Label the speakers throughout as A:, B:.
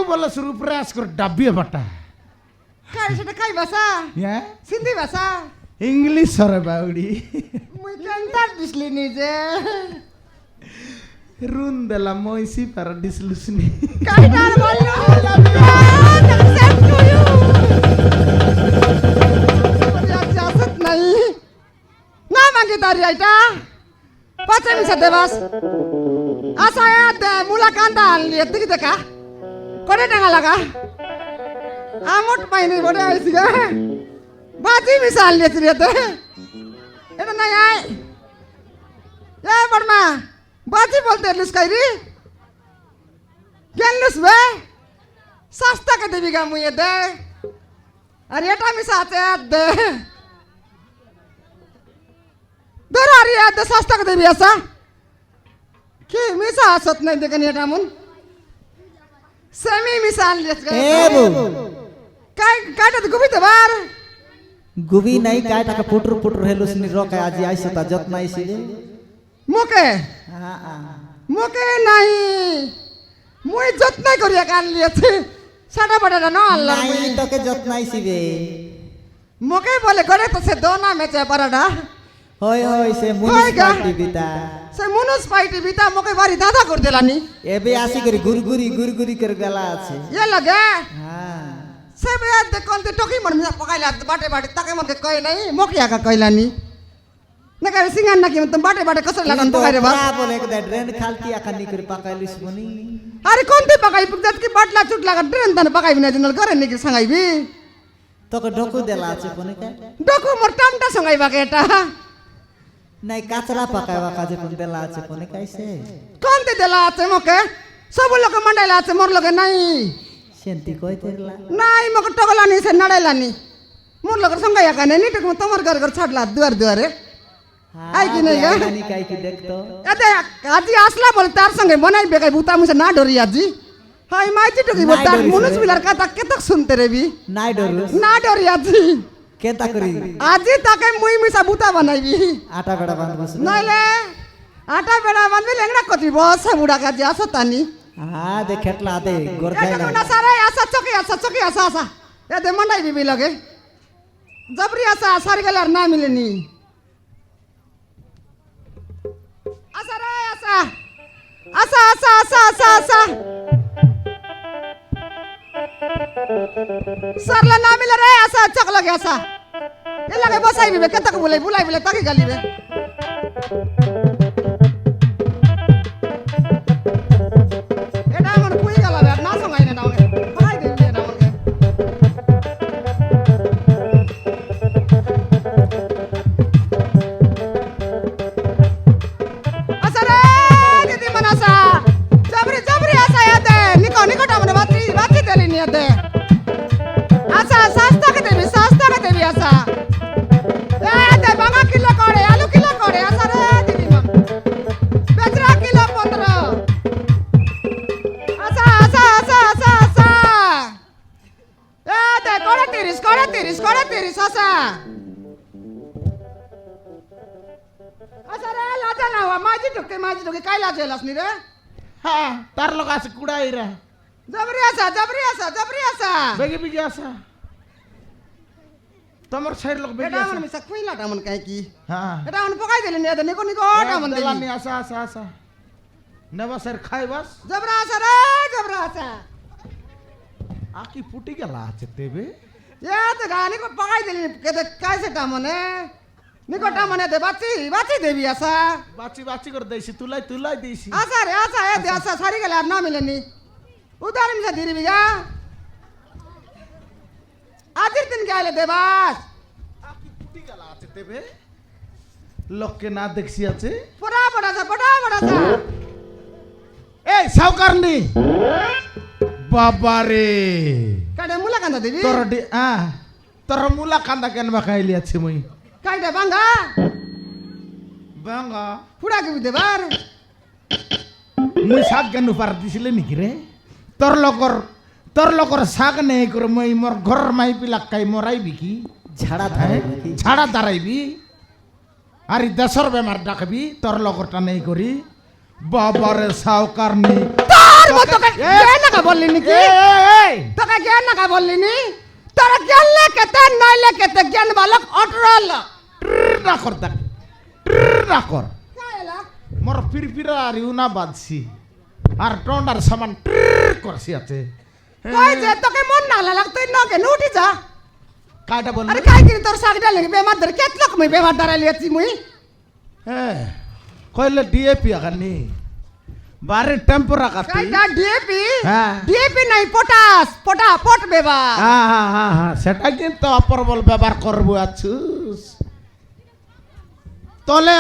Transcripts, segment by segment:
A: বলে শুরু প্রয়াস করে ডাবিয়ে বাটা
B: কাই সেটা কাই ভাষা
A: হ্যাঁ
B: সিন্ধি ভাষা
A: ইংলিশ সরে বাউড়ি
B: মুই কান্তার দিসলি নিজে
A: রুন দিলাম মইসি পারা দিসলুসনি
B: কাইটার বললো সেট টু ইউ জাসত নাই না মাগে দাঁড়ি আইটা পাঁচে মিশা দেবাস আসা দে মুলা কান্দা আনলি এদিকে দেখা করে টাকা লাগা আমট পাইনি বড় আইছি গা বাজি মিশা আনলি রে এটা নাই আয় এ বর্মা বাজি বলতে এলিস কাইরি গেলুস বে সস্তা কে দেবি গা মুই দে আর এটা মিশা আছে দে ধর আর ইয়া দে সস্তা কে দেবি আসা কি মিশা আসত নাই দেখেন এটা মন সেমি মিশা আনলিস গে
C: এ বউ
B: কাই কাটা গুবিতে বার
C: গুবি নাই কায় টাকা পুটুর পুটুর হেলুসনি রকে আজি আইছে তা যত্ন আইছে রে
B: মুকে
C: হ্যাঁ
B: মুকে নাই মুই যত্ন করিয়া কান লিয়েছি সাদা বাটাটা ন আল্লাহ
C: নাই তোকে যত্ন আইছি বে
B: মুকে বলে করে তো সে দোনা মেচে পারাডা
C: হই হই সে
B: হই গা।
C: মুনিসিপালিটি বিতা
B: সে মুনুস পাইটি বিতা মুকে বাড়ি দাদা করে দিলানি
C: এবে আসি করে গুরগুরি করে গেলা আছে
B: এ লাগে
C: হ্যাঁ
B: সে বে দেখন তে টকি মন মিয়া পকাইলা বাটে বাটে তাকে মনকে কই নাই মুকে আগা কইলানি না করে সিঙ্গান নাকি তুম বাটে বাটে কসর লাগান পকাই রে বাস
C: বলে এক ড্রেন খালতি আখানি করে পাকাইলিস বনি
B: আরে কোনতে পকাই পুকদাত কি বাটলা চুট লাগা ড্রেন তানে পকাইবি না জনল করে নাকি সাঙ্গাইবি
C: তোকে ঢোকু দেলা আছে বনি কা
B: ডকু মোর টামটা সাঙ্গাইবা কে এটা
C: নাই কাচরা পাকাইবা কাজে কোন দেলা আছে বনি কাইছে
B: কোনতে দেলা আছে মুকে সব লোক মন্ডাইলা আছে মোর লগে নাই
C: সেন্তি কই তেরলা
B: নাই মকে টগলানি সে নাড়াইলানি মোর লগর সঙ্গাইয়া কানে নি টক তোমার ঘর ঘর ছাড়লা দুয়ার দুয়ারে আই কি নাই গা
C: নানি কাই কি দেখতো
B: এতে আজি আসলা বলে তার সঙ্গে বনাই বেকাই বুতা মুছে না ডরি আজি হাই মাইতি টকি
C: নাই
B: বতার
C: ডরিস
B: মনুষ
C: রে।
B: বিলার কথা কেতক শুনতে রেবি
C: নাই ডরুস
B: না ডরি আজি
C: কেতা করি
B: আজি তাকে মুই মিছা বুতা বানাইবি
C: আটা বেড়া বাঁধবস
B: নইলে আটা বেড়া বানবি লেংড়া কতি বস বুড়া কাজে আসো তানি
C: হ্যাঁ দে খেটলা দে গোরখাই
B: এটা
C: না
B: কোনা সারে আসা চকি আসা আসা এতে মন্ডাই বিবি লগে জবরি আসা সারি গেলে আর না মিলেনি আসা রে আসা আসা আসা আসা আসা আসা সারলা না মিলে রে আসা চক লগে আসা এ লাগে বসাই বিবে কেতক বলে বুলাই বলে তাকে গালিবে এটা আমার কুই গেল আর না সঙ্গাই না নাও ভাই দেবি এটা আমাকে আসা রে দিদি মনাসা জবরি জবরি আসা এতে নিকো নিকোটা মনে বাতি দেলি নি এতে আসা সস্তা কে দেবি আসা এতে বাঙা কিলো করে আলু কিলো করে আসা রে দিদি মন বেচরা কিলো 15 আসা আসা আসা আসা আসা এতে করে 30 আসা আসা রে লাজা না হওয়া মাঝি ঢুকে কাই লাজে লাসনি রে
A: হ্যাঁ তার লোক আছে কুড়াই রা
B: জবরি আসা
A: বেগে বেগে আসা তোমার সাইড লোক বেগে
B: এটা
A: আসা
B: আমার মিছা কইলাটা মন কাই কি
A: হ্যাঁ
B: এটা আমার পকাই দিলেন এতে নিকো নিকো টা মন
A: দেলানি
B: দিলানি
A: আসা আসা আসা নেবা স্যার খাই বাস
B: জবরা আসা
A: আকি ফুটি গেলা আছে তেবে
B: এতে গানি কো পকাই দিলেন কেতে কাইছেটা মনে নিকোটা মনে দে বাতি দেবি আসা
A: বাচি করে দেইছি তুলাই দিয়েছি
B: আসা রে আসা এতে আসা সারি গেলে আর না মিলেনি উদার মিছা দিবি গা আজির দিন গাইলে দেবাস
A: আকি ফুটি গেলা আছে তেবে লোককে না দেখছি আছে
B: পড়া আসা
A: এই সাউকারনি বাবারে
B: কাডে মুলা কান্দা দিবি
A: তোর মুলা কান্দা কেন বা খাইলি আছে মুই
B: কাইডে বাঙ্গা
A: বাঙ্গা
B: ফুড়া কি দেবার
A: মুই শাক কেন পার দিছিলে নাকি রে তোর লগর শাক নেই করে মুই মোর ঘর মাই পিলাক কাই মরাইবি কি
C: ঝাড়া ধারে
A: ছাড়া দাঁড়াইবি আর দেশর বেমার ডাকবি তোর লগরটা নেই করি বাবারে সাউকার নি
B: তোর মতো জ্ঞান নাকা বললি নাকি
A: এই
B: তোকে জ্ঞান নাকা বললি নি তোর জ্ঞান লেখেতে নয় লেখেতে জ্ঞান বালক অটরল
A: না কর দেখ না কর মোর পিরপিরা রিউনা বাঁধছি আর টন্ডার সামান করছি আছে
B: কই যে তোকে মন না লাগ তুই নকে নুটি যা
A: কাটা বল
B: আরে কাই কিনি তোর সাগডা লাগে বেমার ধরে কেতলক মই বেমার দাঁড়াই লিয়েছি মুই
A: হ্যাঁ কইলে ডিএপি আগানি বারে টেম্পো রাখাতে
B: কাইটা ডিএপি
A: হ্যাঁ।
B: ডিএপি নাই পটাশ পট বেবা
A: হ্যাঁ সেটা কিন্তু অপরবল ব্যবহার করবো আছুস তলে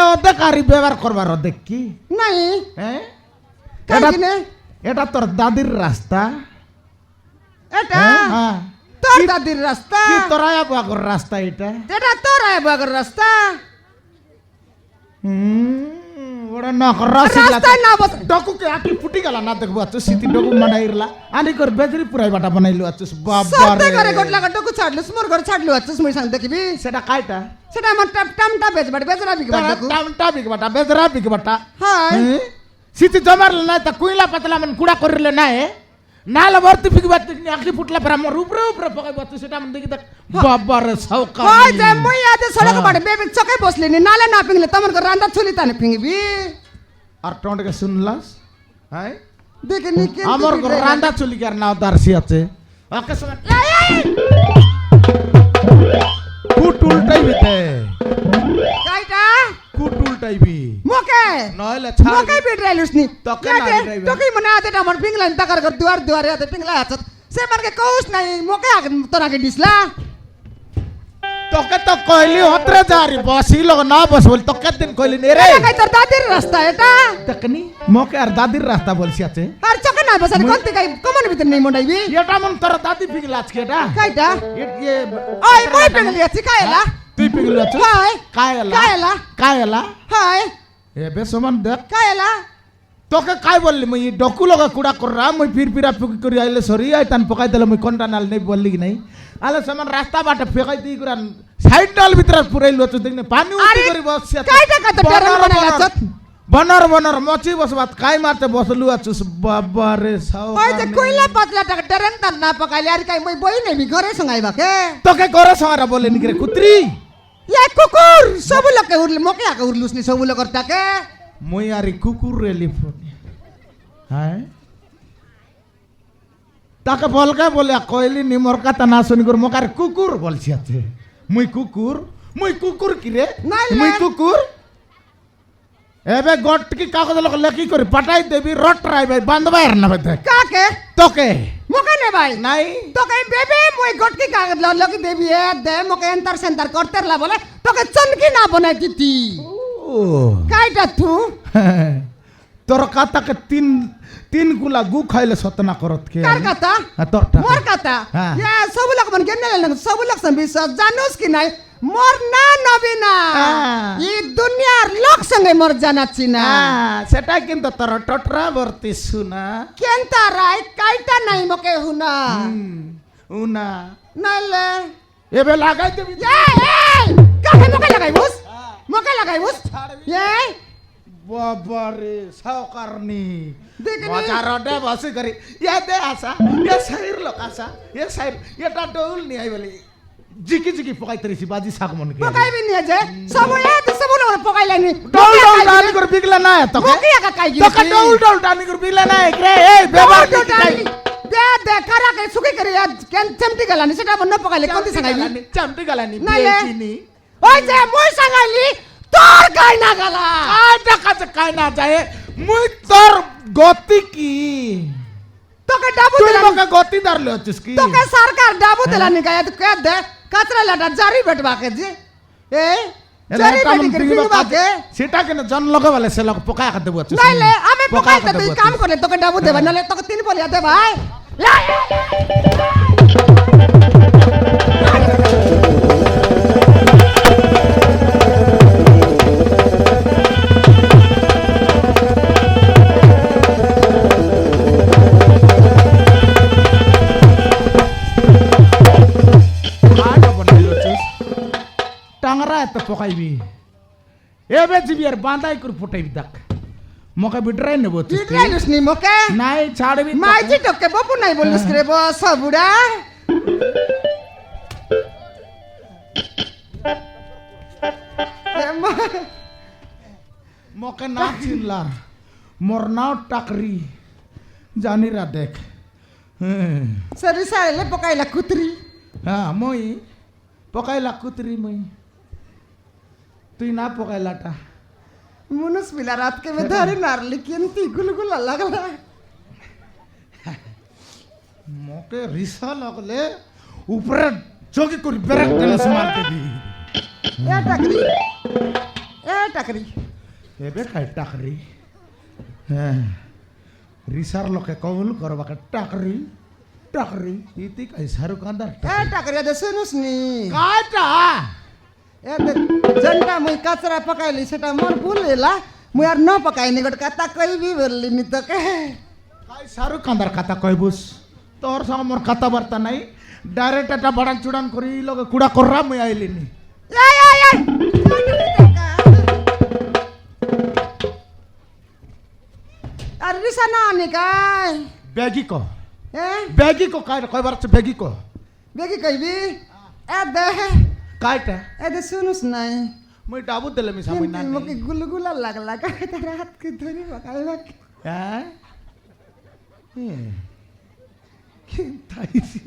A: ওদে কারি ব্যবহার করবার ওদেখ কি
B: নাই
A: হ্যাঁ
B: কাই
A: এটা-
B: কিনে
A: এটা তোর দাদির রাস্তা
B: এটা
A: হ্যাঁ
B: তোর দাদির রাস্তা
A: কি তোরায়া বাগর রাস্তা এটা
B: এটা তোর আইবাগর রাস্তা
A: ওরা না রাস্তা
B: রাস্তায় না বস
A: ডকুকে আকি ফুটি গেল না দেখবো আছো সিটি ডকু মানাইরলা আনি কর বেজরি পুরাই বাটা বানাইলো আছো বাবা
B: সত্যি করে
A: রে
B: গোটলা গটকু ছাড়লুস মোর ঘর ছাড়লু আছিস মুই সাং দেখিবি
A: সেটা কাইটা
B: সেটা আমার টামটা বেজবাড়ি বেজরা বিকবা দেখু
A: টামটা বিক বাটা বেজরা বিক বাটা
B: হাই
A: সিটি জমারলে না তা কুইলা পাতলা মানে কুড়া করিলে না নালা ভর্তি ফিক বাত আকি ফুটলা পর আমার উপরে পকাই বাত সেটা মানে দেখি দেখ বাবা রে সাউকা
B: ওই যে মুই আজ সড়ক বাড়ি বেবি চকে বসলি নি নালে না পিংলে তোমার ঘর রান্না ছুলি তানে পিংবি
A: আর টন্ডকে শুনলাস হ্যাঁ
B: দেখে নি কে
A: আমার ঘর রান্দা চলি কার নাও দারসি আছে ওকে সময় কুট উল্টাইবিতে
B: কাইটা
A: কুট উল্টাইবি
B: মোকে
A: নইলে ছাড়
B: মোকে বিডরাইলুস নি
A: তোকে না বিডরাইবে।
B: তোকে মনে আতে আমার পিংলান তাকার ঘর দুয়ার দুয়ারে আতে পিংলা আছে সে মারকে কউস নাই মোকে আগে তোরাকে দিসলা
A: তোকে তো কইলি হতরে যারি বসিল না বস বল তোকে দিন কইলি নে রে
B: এটা কাই তোর দাদির রাস্তা এটা
A: দেখনি মোকে আর দাদির রাস্তা বলছি আছে
B: আর চকে না বসারে কোনতে কাই কমন ভিতর নেই মোডাইবি
A: এটা মন তোর দাদি পিগলা আজকে এটা
B: কাইটা
A: এ
B: ওই মই পিংলি আছি কাইলা
A: তুই পিগলা আছিস
B: হাই
A: কায়লা
B: কায়লা
A: কায়লা
B: হাই
A: এবে সমান দেখ
B: কাইলা
A: তোকে কাই বললি মুই ডকু লগা কুড়া কররা মুই ফির পুকি করি আইলে সরি আই তান পকাই দিলে মুই কোনটা নাল নেই বললি কি নাই আলে সমান রাস্তা বাটে ফেকাই দি কুরান সাইড ডাল ভিতরে পুরাই লছ দেখনে পানি উঠি
B: আরে,
A: করি বসছি
B: কাইটা কাইটা ডেরান বানাইলা চত।
A: বনর মচি বসবাত কাই মারতে বসলু আছুস বাবা রে সাও
B: ওই যে কইলা পাতলা টাকা ডরেন তার না পকাইলে আর কাই মই বই নেবি ঘরে সঙ্গাইবাকে
A: তোকে করে সহারা বলে নিকি রে কুত্রি
B: ইয়া কুকুর সব লোকে উড়লে মোকে আগে উড়লুস নি সব লোকর টাকে
A: মুই আর কুকুর রে লিফোন হ্যাঁ তাকে বলকে বলে কইলি নি মোর কথা না শুনি কর মোকার কুকুর বলছি আছে মুই কুকুর কি রে
B: নাইলে।
A: মুই কুকুর এবে গট কি কাগজ লোক লেখি করে পাঠাই দেবি রট রাই ভাই বান্ধবাই আর না দেখ
B: কাকে
A: তোকে
B: মোকে নে ভাই
A: নাই
B: তোকে বেবে মই গটকি কাগজ লগি দেবি এ দে মোকে এন্টার সেন্টার করতে লা বলে তোকে চনকি না বনাই দিতি
A: ও
B: কাইটা তু
A: তোর কাতাকে তিন গুলা গু খাইলে সতনা করত কে
B: কার কথা
A: হ্যাঁ, তোরটা
B: মোর কথা
A: হ্যাঁ।
B: ইয়া সব লোক মন কেন না সব লোক সব বিশ্বাস জানোস কি নাই মোর না নবী না
A: হ্যাঁ।
B: এই দুনিয়ার লোক সঙ্গে মোর জানাচ্ছি না
A: সেটা কিন্তু তোর টটরা বর্তি শুনা
B: কেন তারাই কাইটা নাই মোকে হুনা
A: উনা
B: নাইলে
A: এবে লাগাই দেবি
B: কাকে মোকে লাগাইবুস মোকে লাগাইবুস এই
A: বাবারে সাউকারনি
B: দেখনি?
A: বাজার ডে বসে করি ইয়া দে আসা ইয়া সাইর লোক আসা ইয়া সাইর এটা ডৌল নি আই বলি জিকি পকাই তরিছি বাজি শাক মন কে
B: পকাইবি নিয়ে যে সব এত সব লোক পকাইলানি
A: ডৌল ডানি করে বিগলা না তোকে
B: মোকে একা কাই
A: তোকে ডৌল ডানি করে বিগলা না রে এই বেবার কি কাই
B: দে দে কারা কে সুকি করে কেন চেমটি গেলানি সেটা বন্ধ পকাইলে কোনটি সাঙ্গাইবি
A: চামটি গালানি
B: নাইলে?
A: চিনি
B: ওই যে মই সাঙ্গাইলি তোর গাই না গেলা
A: আটা কাছে কাই না যায় মুই তোর গতি কি
B: তোকে ডাবু
A: তুই
B: দিলানি
A: মকে গতি দারলে হচ্ছিস কি
B: তোকে সরকার ডাবু দিলানি গায় তো কে দে কাতরা লাটা জারি বেটবাকে যে এই জারি বেটি করে ফিরবাকে
A: সেটা কেন জন লগে বলে সে লোক পোকা খাতে দেবো
B: নাইলে আমি পকাইতে তুই কাম করে তোকে ডাবু দেবা নালে তোকে তিন বলিয়া দে ভাই
A: টাংরা এত পকাইবি এবে জিবি আর বাঁধাই করে ফুটাইবি দেখ মকে বিটরাই নেব
B: বিটরাইলুস নি মকে
A: নাই ছাড়বি
B: মাইজি তোকে বাপু নাই বলিস রে বস বুড়া
A: মকে না চিনলার মোর নাও টাকরি জানিরা দেখ
B: সরি সাইলে পকাইলা কুতরি
A: হ্যাঁ মই পকাইলা কুতরি মই তুই না পকাইলাটা
B: মুনুস মিলা রাত के में धरे नारली किंती गुलगुला लगला
A: মকে রিসা লাগলে উপরে চোখে করে ব্রেক টেনে মার দেবি
B: ए टकरी
A: এবে খাই টাকরি হ্যাঁ রিসার লোকে কবুল করবাকে টাকরি টাকরি ইতি কাই সারু কান্দার
B: ए टकरी दे सुनुस नी
A: কাটা
B: ए दे जनता मुई कचरा पकाइली सेटा मोर भूलेला मुई यार न पकाइनी गट कता कई भी बोलली नी तो के
A: কাই সারু কান্দার কথা কইবুস তোর সঙ্গে মোর কথা বার্তা নাই ডাইরেক্ট এটা বাড়ান চুড়ান করি লোকে কুড়া কররা মুই আইলিনি
B: ए अरे रिसा ना आने काय
A: ব্যাগি কো
B: ए
A: ব্যাগি কো কাই কইবার আছে ব্যাগি কো
B: बेगी कइबी ए दे
A: কাইটা
B: ए दे सुनुस नाही
A: মুই ডাবু দিলে মি সামই না
B: मुके गुलगुला लागला का तारा हात के धरी पकाइला
A: হ্যাঁ কি তাইছি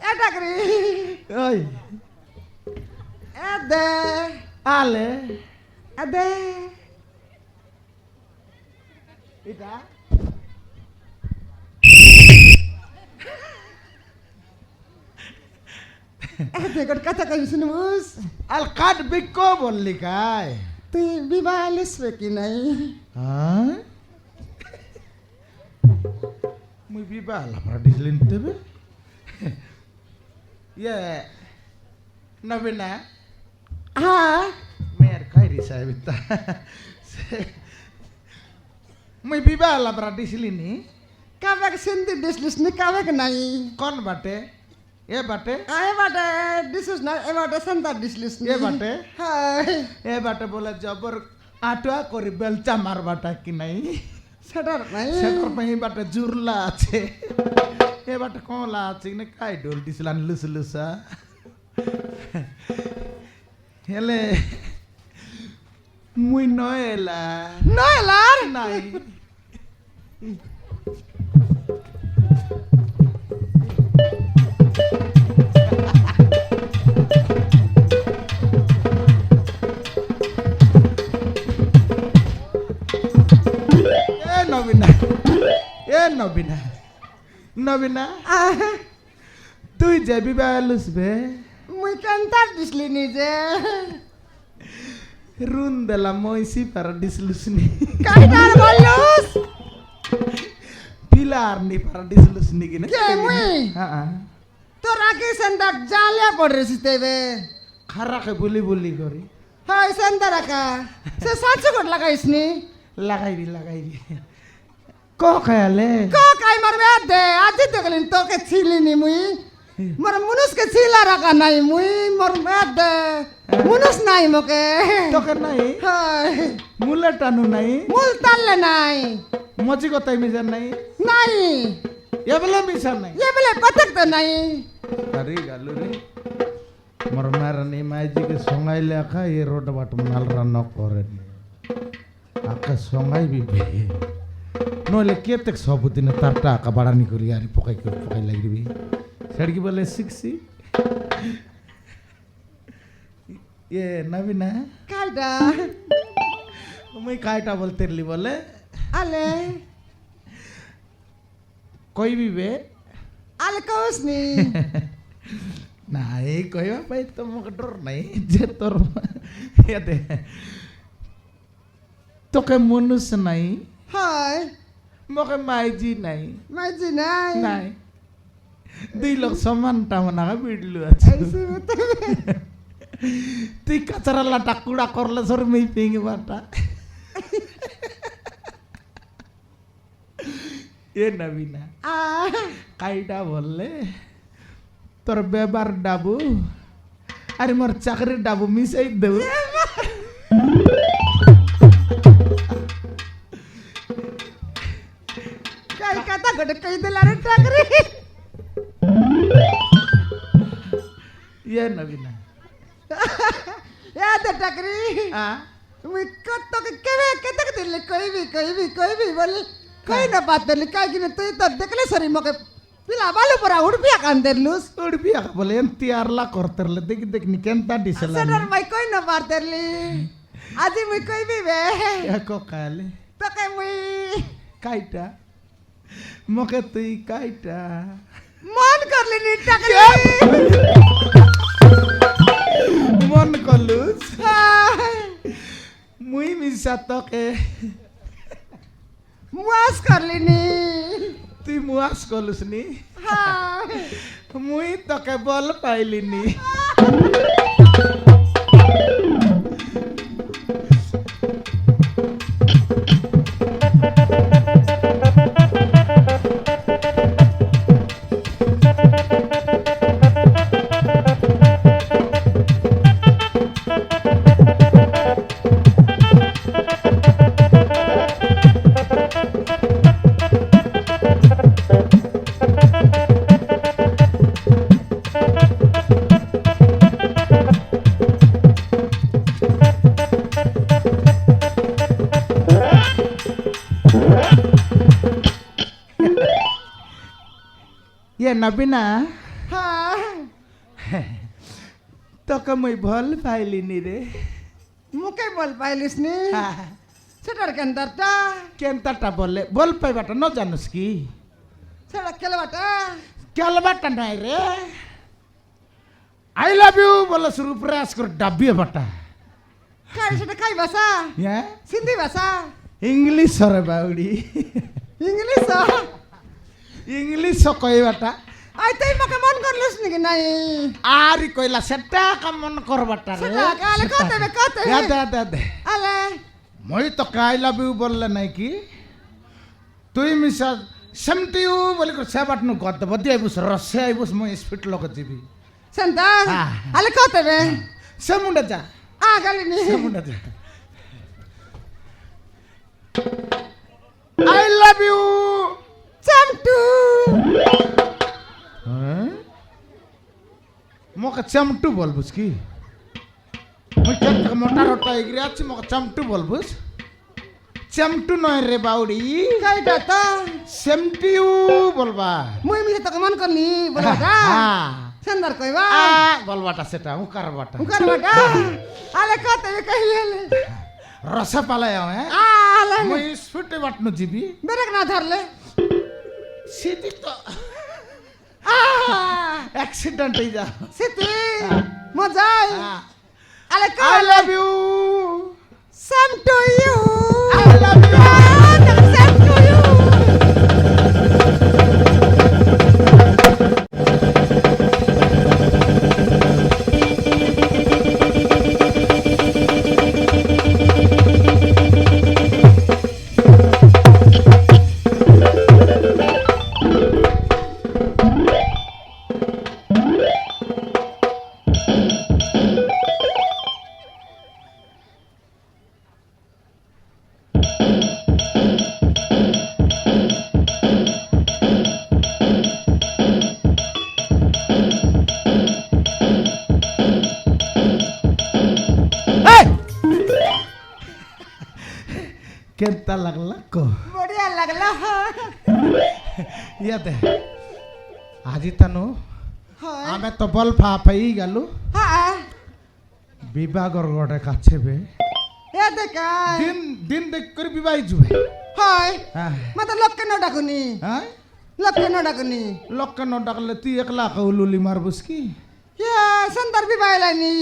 B: ए टकरी
A: ওই
B: ए दे
A: আলে
B: ए दे
A: এটা
B: ए दे गट कथा कइ सुनुस
A: আল কাট বিকো বললি কাই
B: তুই বিবাহিস কি নাই
A: হ্যাঁ মুই বিবাহ লাফরা দিছিলেন তবে ইয়ে নবীনা
B: হ্যাঁ
A: মেয়ের খাইরি সাহেব মুই বিবাহ লাফরা দিছিলিনি
B: কাবেক সিন্দি ডিসলিস নি কাবেক নাই
A: কোন বাটে এ বাটে
B: আয় বাটে ডিসলিস না এ বাটে সেন্টার ডিসলিস নি
A: এ বাটে
B: হাই
A: এ বাটে বলে জবর আটুয়া করি বেলচা মারবাটা কি নাই
B: সেটার নাই
A: সেটার পাই বাটে জুরলা আছে এ বাটে কমলা আছে না কাই ডোল দিছিলান লুস লুসা হেলে মুই নয়লা
B: নয় লার
A: নাই নবীনা নবীনা তুই যাবি বেলুস বে
B: মুই সেন্টার ডিসলি নিজে
A: রুন দিলাম মইসি পারা দিসলুস নি
B: কাইটার বললুস
A: পিলার নি পারা দিসলুস নি কিনা
B: কে মুই
A: হ্যাঁ
B: তোরা কি সেন্টার জালে পড়েছিস তেবে
A: খারাকে বলি বলি করি
B: হাই সেন্টার আকা সে 700 কোট লাগাইস নি
A: লাগাইবি ক খায়ালে
B: ক কাই মারবে দে আজি দেখলিন তোকে ছিলিনি মুই মোর মুনুস কে ছিলা রাখা নাই মুই মোর দে মুনুস নাই মকে
A: তোকে নাই
B: হাই
A: মুলে টানু নাই
B: মুল তাললে নাই
A: মজি কথাই মিশা নাই
B: নাই
A: এবেলা মিশা নাই
B: ये बेले पतक तो नहीं
A: আরে গালু রে মোর মারানি মাইজিকে সঙ্গাইলে আখা এ রোড বাট মাল রান্না করে আকা সঙ্গাইবি বে নইলে কেতে সবদিনে তার টাকা বাড়ানি করি আর পকাই লাগিবি সেড়কি বলে শিখছি এ নবীনা
B: कायदा
A: মুই কাইটা বলতেরলি বলে
B: आले
A: কইবি বে
B: आले कौसनी
A: নাই কইবা পাই তো মোক ডর নাই যে তোর এতে তোকে মনুষ নাই
B: हाय
A: মোকে মাইজি নাই
B: मैं जी नहीं
A: নাই দুই লোক সমানটা মনে বিড়লু আছে
B: ऐसे बतावे
A: তুই কাঁচরা লাটা কুড়া করলে সর মেই পেঙ্গি বাটা এ নবীনা
B: आ
A: কাইটা বললে তোর বেবার ডাবু আরে মোর চাকরির ডাবু মিশাই দেব
B: काही कथा गड काही दिला रे टाकरी
A: ये नवीन
B: या ते टाकरी
A: हाँ
B: मी कत के केते के दिले कोई भी बोल कोई ना बात दिले काय कि तू तो देखले सरी मके पिला बालू परा उडपिया कांदेलुस
A: उडपिया बोले ಎಂತಿಯಾರ್ಲ ಕೊರ್ತಿರ್ಲ ದಿಗ್ ದಿಗ್ ನಿಕೆಂತ ಡಿಸಲ
B: सडर मैं कोई ना बात दिली आज मैं कोई भी वे
A: ಯಾಕೋ ಕಾಲೆ
B: तो के मैं
A: ಕಾಯ್ತಾ ಮಕೆ ತುಯಿ ಕಾಯ್ತಾ
B: मन कर लेनी टाकरी
A: মন কলুস মুই মিছা তোকে
B: मुआस कर लेनी
A: তুই মুয়াস কলুস নি
B: हाँ
A: মুই তোকে বল পাইলিনি ये नबीना
B: हाँ
A: তোকে মুই ভাল পাইলিনি রে
B: मुके बोल पाइलिस नी सडर के अंदर ता
A: কেনতাটা বলে বল পাইবাটা ন জানোস কি
B: सडक केले बाटा
A: কেলবাটা নাই রে আই লাভ ইউ বলে শুরু প্রয়াস করে ডাবিয়ে বাটা
B: काय सडक काय भाषा
A: হ্যাঁ
B: सिंधी भाषा
A: ইংলিশ রে বাউড়ি
B: इंग्लिश
A: ইংলিশ কইবাটা
B: आई तई मके मन करलुस नी कि नाही
A: আরি কইলা সেটা কেমন করবাটা রে
B: सडक आले कहते
A: দে দে দে দে
B: आले
A: মই তো আই লাভ ইউ বললে নাই কি তুই মিশা समटियू बोले को सेबाट नु गद्द बदी आइबुस रसे आइबुस म स्पीड लग जिबी
B: संतान
A: हाँ।
B: आले कहते बे
A: समुंडा जा
B: आ गली नी
A: समुंडा जा आई लव यू
B: चमटू
A: मोका चमटू बोलबुस की মই কেত মোটা রটা এগরি আছে মোকা চমটু বলবুস चमटू नय रे बाउडी
B: काय दाता
A: सेमटियू बोलबा
B: मुई मिले तो मन करनी बोलबाटा
A: हाँ
B: संदर कइबा
A: आ बोलबाटा सेटा उकार बाटा
B: उकर बाटा आले कहते बे कहिएले
A: रस पालाय है
B: आले
A: মই स्पीड बाटनु जिबी
B: ब्रेक ना धरले
A: सीधी तो
B: आ
A: एक्सीडेंट ही जा
B: सिटी मजाई आले
A: आई
B: कह
A: love you
B: same to you
A: I love you
B: same to you
A: केंता लागला को
B: बढ़िया लगला
A: याद है आजी तनु
B: हां
A: आमे तो बल फाफाई गलु
B: हां
A: বিবাগর গড়ে কাছে বে
B: ए देखा
A: দিন দিন দেখ করে বিবাহ জুবে
B: हाय
A: হ্যাঁ
B: मतलब लोग के न डाकुनी
A: হ্যাঁ
B: लोग के न डाकुनी
A: লোককে ন ডাকলে তুই একলা কৌলুলি মারবুস কি
B: या संदर भी बायलानी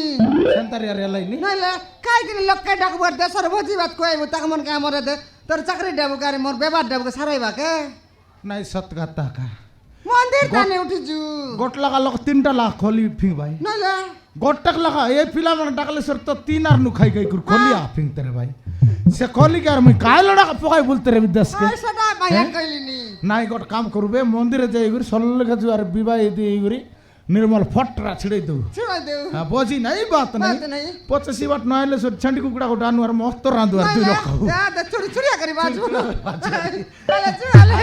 A: সেন্তারি আর এলাইনি
B: नले काय कि लोग के डाक बर दे सर भोजी बात कोई मुता मन का मरे दे तोर चाकरी देबो गारी मोर बेबाद देबो साराई बा के
A: নাই সৎগাতা কা
B: मंदिर ताने उठी जू
A: গোট লাগা লোক 3টা লাখ খলি ফিং ভাই
B: नले
A: গোটক লাগা এই পিলা মানে ডাকলে সর তো 3 আর নু খাই খাই করে খলি আফিং তেরে ভাই সে খলি কার মই কাই লড়া পকাই বলতে রে বিদাস কে
B: हाय सदा बाया कइलिनी
A: নাই গোট কাম করবে মন্দিরে যাই গুরি সল্লে গজু আর বিবাহ দি গুরি निर्मल फटरा छिड़े दो
B: छिड़ा देऊ
A: हाँ बोझी नहीं बात
B: बात
A: नहीं
B: नहीं
A: 85 बात नहले सो छंडी कुकुड़ा को डानु और मस्त रांदु और तू लोग
B: जा चुरी चुरिया करी बाजू चले चले